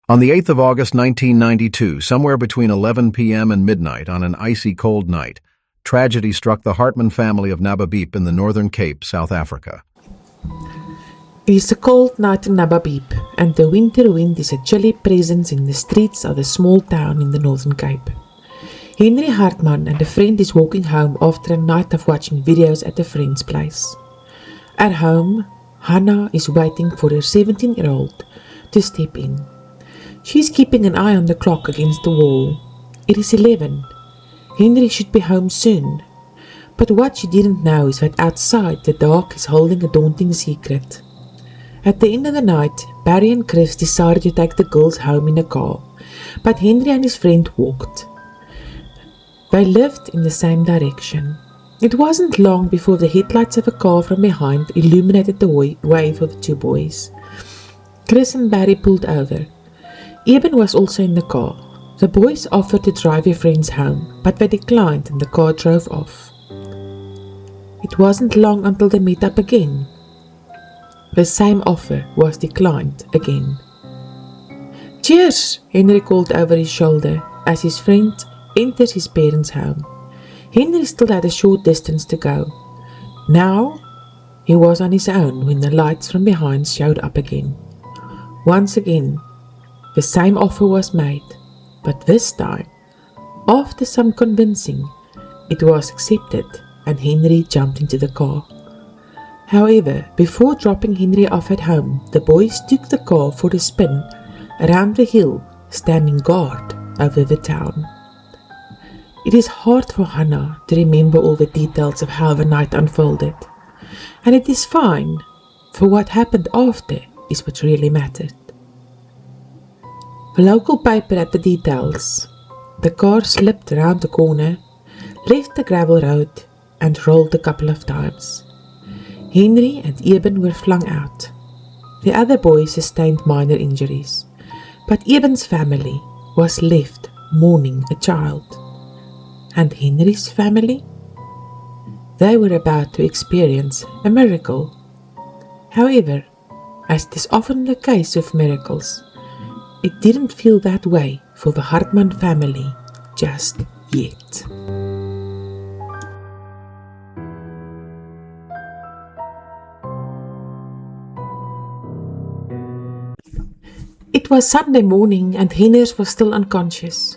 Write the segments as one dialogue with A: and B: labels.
A: On the 8th of August 1992, somewhere between 11 p.m. and midnight on an icy cold night, tragedy struck the Hartman family of Nababeep in the Northern Cape, South Africa.
B: It is a cold night in Nababeep, and the winter wind is a chilly presence in the streets of the small town in the Northern Cape. Henry Hartman and a friend is walking home after a night of watching videos at a friend's place. At home, Hanna is waiting for her 17-year-old to step in. She is keeping an eye on the clock against the wall. It is 11. Henry should be home soon. But what she didn't know is that outside the dark is holding a daunting secret. At the end of the night, Barry and Chris decided to take the girls home in a car, but Henry and his friend walked. They lived in the same direction. It wasn't long before the headlights of a car from behind illuminated the way for the two boys. Chris and Barry pulled over. Eben was also in the car. The boys offered to drive their friends home, but they declined and the car drove off. It wasn't long until they met up again. The same offer was declined again. "Cheers!" Henry called over his shoulder as his friend entered his parents' home. Henry still had a short distance to go. Now he was on his own when the lights from behind showed up again. Once again, the same offer was made, but this time, after some convincing, it was accepted and Henry jumped into the car. However, before dropping Henry off at home, the boys took the car for a spin around the hill, standing guard over the town. It is hard for Hanna to remember all the details of how the night unfolded, and it is fine, for what happened after is what really mattered. The local paper had the details. The car slipped around the corner, left the gravel road, and rolled a couple of times. Henry and Eben were flung out. The other boys sustained minor injuries, but Eben's family was left mourning a child. And Henry's family? They were about to experience a miracle. However, as is often the case with miracles, it didn't feel that way for the Hartman family just yet. It was Sunday morning and Henry was still unconscious.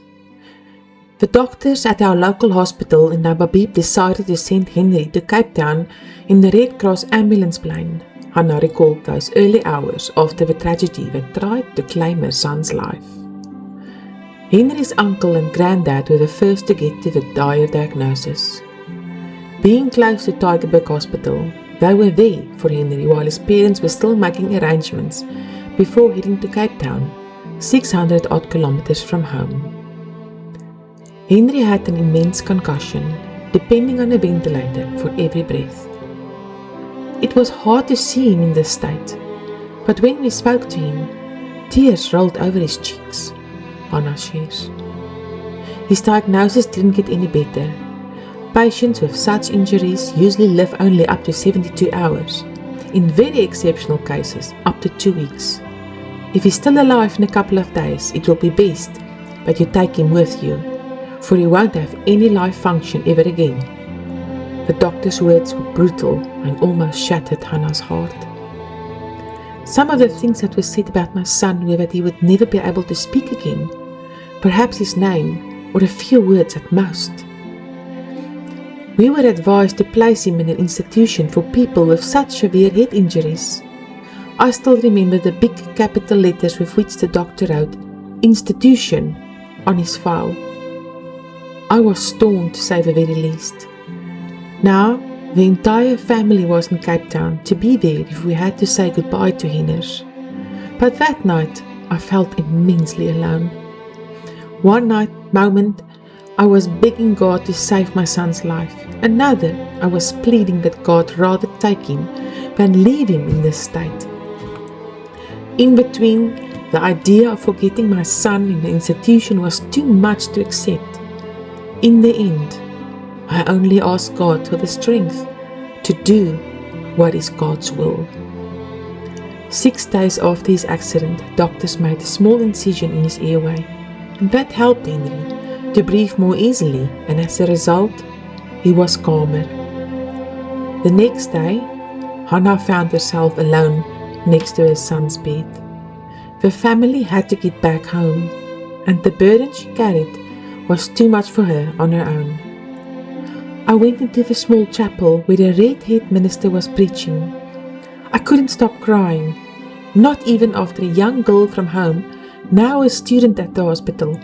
B: The doctors at our local hospital in Nababeep decided to send Henry to Cape Town in the Red Cross ambulance plane. Hanna recalled those early hours after the tragedy that tried to claim her son's life. Henry's uncle and granddad were the first to get to the dire diagnosis. Being close to Tygerberg Hospital, they were there for Henry while his parents were still making arrangements before heading to Cape Town, 600 odd kilometers from home. Henry had an immense concussion, depending on a ventilator for every breath. It was hard to see him in this state, but when we spoke to him, tears rolled over his cheeks, Hanna shares. His diagnosis didn't get any better. Patients with such injuries usually live only up to 72 hours, in very exceptional cases, up to 2 weeks. If he's still alive in a couple of days, it will be best that you take him with you, for he won't have any life function ever again. The doctor's words were brutal and almost shattered Hanna's heart. Some of the things that were said about my son were that he would never be able to speak again, perhaps his name or a few words at most. We were advised to place him in an institution for people with such severe head injuries. I still remember the big capital letters with which the doctor wrote "institution" on his file. I was torn, to say the very least. Now, the entire family was in Cape Town to be there if we had to say goodbye to Henry. But that night, I felt immensely alone. One moment, I was begging God to save my son's life. Another, I was pleading that God rather take him than leave him in this state. In between, the idea of forgetting my son in the institution was too much to accept. In the end, I only asked God for the strength to do what is God's will. 6 days after his accident, doctors made a small incision in his airway, and that helped Henry to breathe more easily, and as a result, he was calmer. The next day, Hanna found herself alone next to her son's bed. The family had to get back home, and the burden she carried was too much for her on her own. I went into the small chapel where the red-haired minister was preaching. I couldn't stop crying, not even after a young girl from home, now a student at the hospital,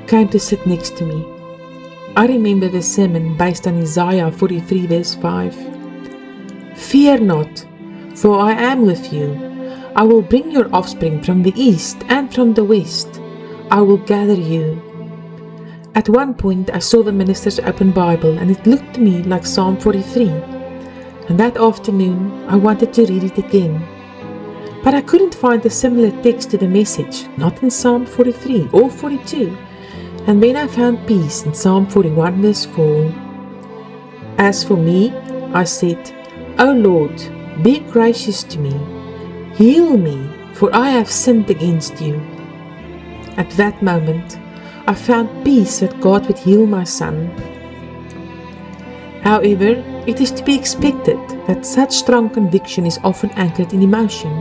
B: came to sit next to me. I remember the sermon based on Isaiah 43 verse 5. Fear not, for I am with you. I will bring your offspring from the east and from the west. I will gather you. At one point I saw the minister's open Bible and it looked to me like Psalm 43. And that afternoon I wanted to read it again. But I couldn't find a similar text to the message, not in Psalm 43 or 42. And then I found peace in Psalm 41 verse 4. As for me, I said, O Lord, be gracious to me. Heal me, for I have sinned against you. At that moment, I found peace that God would heal my son. However, it is to be expected that such strong conviction is often anchored in emotion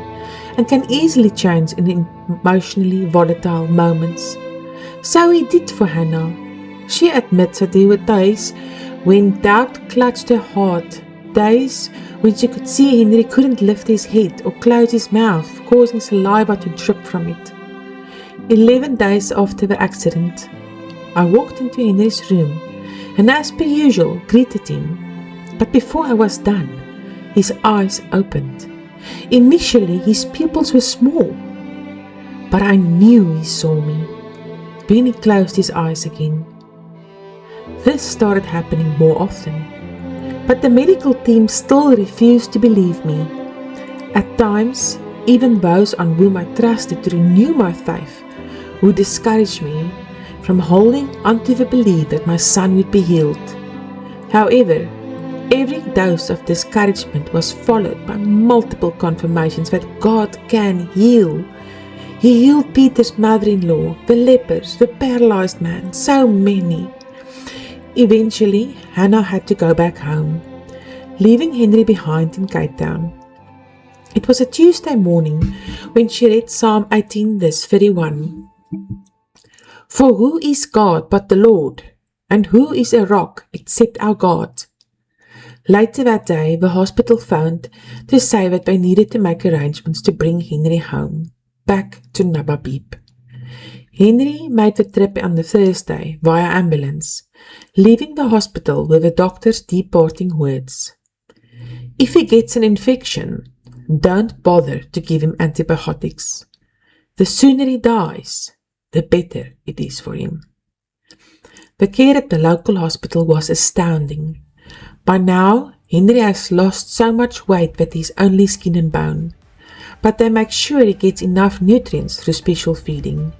B: and can easily change in emotionally volatile moments. So he did for Hanna. She admits that there were days when doubt clutched her heart, days when she could see Henry couldn't lift his head or close his mouth, causing saliva to drip from it. 11 days after the accident, I walked into Henry's room and as per usual greeted him. But before I was done, his eyes opened. Initially, his pupils were small, but I knew he saw me. Then he closed his eyes again. This started happening more often, but the medical team still refused to believe me. At times, even those on whom I trusted to renew my faith would discourage me from holding onto the belief that my son would be healed. However, every dose of discouragement was followed by multiple confirmations that God can heal. He healed Peter's mother-in-law, the lepers, the paralyzed man, so many. Eventually, Hanna had to go back home, leaving Henry behind in Cape Town. It was a Tuesday morning when she read Psalm 18 verse 31. For who is God but the Lord? And who is a rock except our God? Later that day, the hospital phoned to say that they needed to make arrangements to bring Henry home, back to Nababib. Henry made the trip on the Thursday via ambulance, leaving the hospital with the doctor's departing words. If he gets an infection, don't bother to give him antibiotics. The sooner he dies, the better it is for him. The care at the local hospital was astounding. By now, Henry has lost so much weight that he's only skin and bone, but they make sure he gets enough nutrients through special feeding.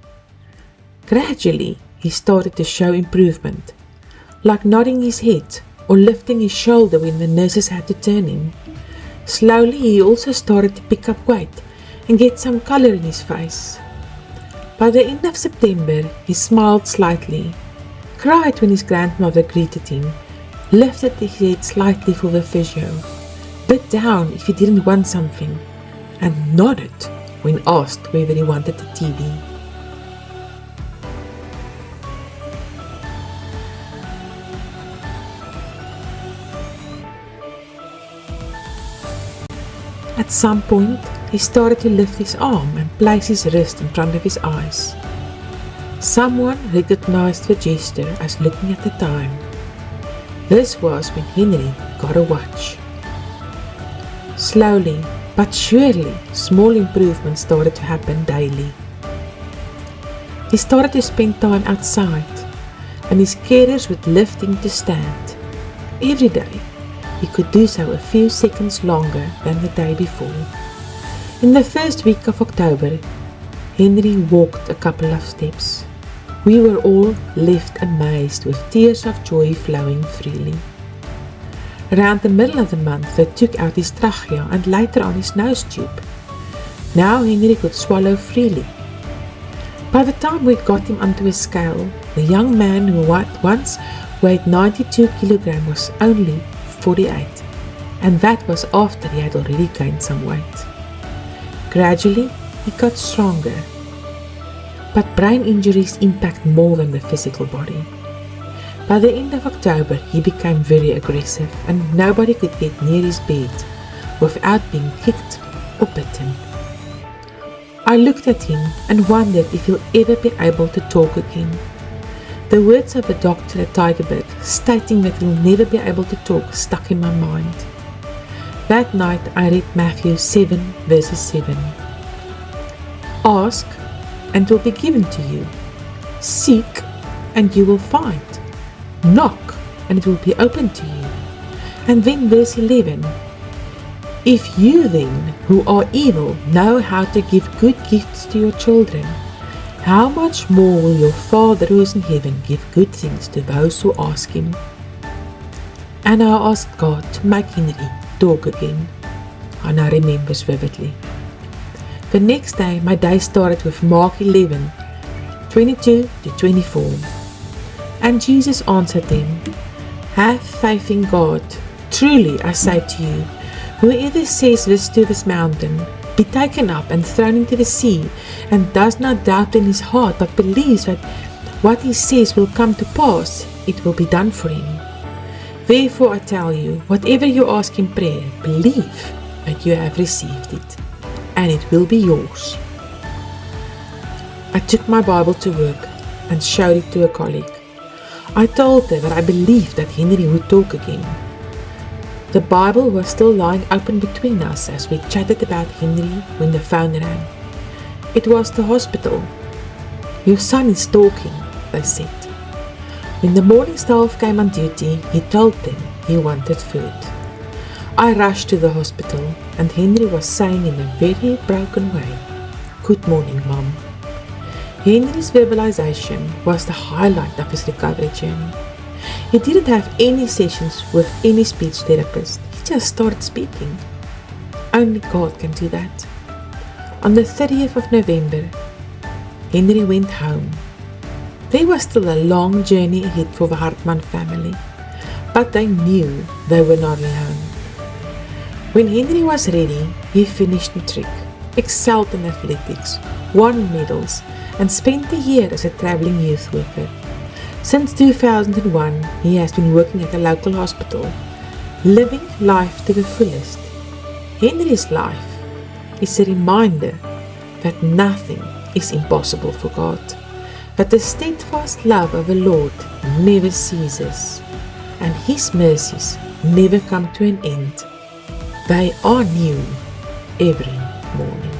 B: Gradually, he started to show improvement, like nodding his head or lifting his shoulder when the nurses had to turn him. Slowly, he also started to pick up weight and get some color in his face. By the end of September, he smiled slightly, cried when his grandmother greeted him, lifted his head slightly for the physio, bit down if he didn't want something, and nodded when asked whether he wanted the TV. At some point, he started to lift his arm and place his wrist in front of his eyes. Someone recognized the gesture as looking at the time. This was when Henry got a watch. Slowly but surely, small improvements started to happen daily. He started to spend time outside, and his carers would lift him to stand. Every day, he could do so a few seconds longer than the day before. In the first week of October, Henry walked a couple of steps. We were all left amazed with tears of joy flowing freely. Around the middle of the month, they took out his trachea and later on his nose tube. Now Henry could swallow freely. By the time we got him onto a scale, the young man who once weighed 92 kilograms was only 48, and that was after he had already gained some weight. Gradually, he got stronger, but brain injuries impact more than the physical body. By the end of October, he became very aggressive, and nobody could get near his bed without being kicked or bitten. I looked at him and wondered if he'll ever be able to talk again. The words of the doctor at Tigerberg stating that he'll never be able to talk stuck in my mind. That night I read Matthew 7 verses 7. Ask and it will be given to you. Seek and you will find. Knock and it will be opened to you. And then verse 11. If you then, who are evil, know how to give good gifts to your children, how much more will your Father who is in heaven give good things to those who ask him? And I asked God to make Henry talk again. Hanna remembers vividly. The next day, my day started with Mark 11, 22 to 24. And Jesus answered them, have faith in God. Truly I say to you, whoever says this to this mountain, be taken up and thrown into the sea, and does not doubt in his heart, but believes that what he says will come to pass, it will be done for him. Therefore I tell you, whatever you ask in prayer, believe that you have received it, and it will be yours. I took my Bible to work and showed it to a colleague. I told her that I believed that Henry would talk again. The Bible was still lying open between us as we chatted about Henry when the phone rang. It was the hospital. Your son is talking, they said. When the morning staff came on duty, he told them he wanted food. I rushed to the hospital and Henry was saying in a very broken way, "Good morning, Mom." Henry's verbalization was the highlight of his recovery journey. He didn't have any sessions with any speech therapist. He just started speaking. Only God can do that. On the 30th of November, Henry went home. There was still a long journey ahead for the Hartman family, but they knew they were not alone. When Henry was ready, he finished matric, excelled in athletics, won medals, and spent a year as a traveling youth worker. Since 2001, he has been working at a local hospital, living life to the fullest. Henry's life is a reminder that nothing is impossible for God, that the steadfast love of the Lord never ceases, and His mercies never come to an end. They are new every morning.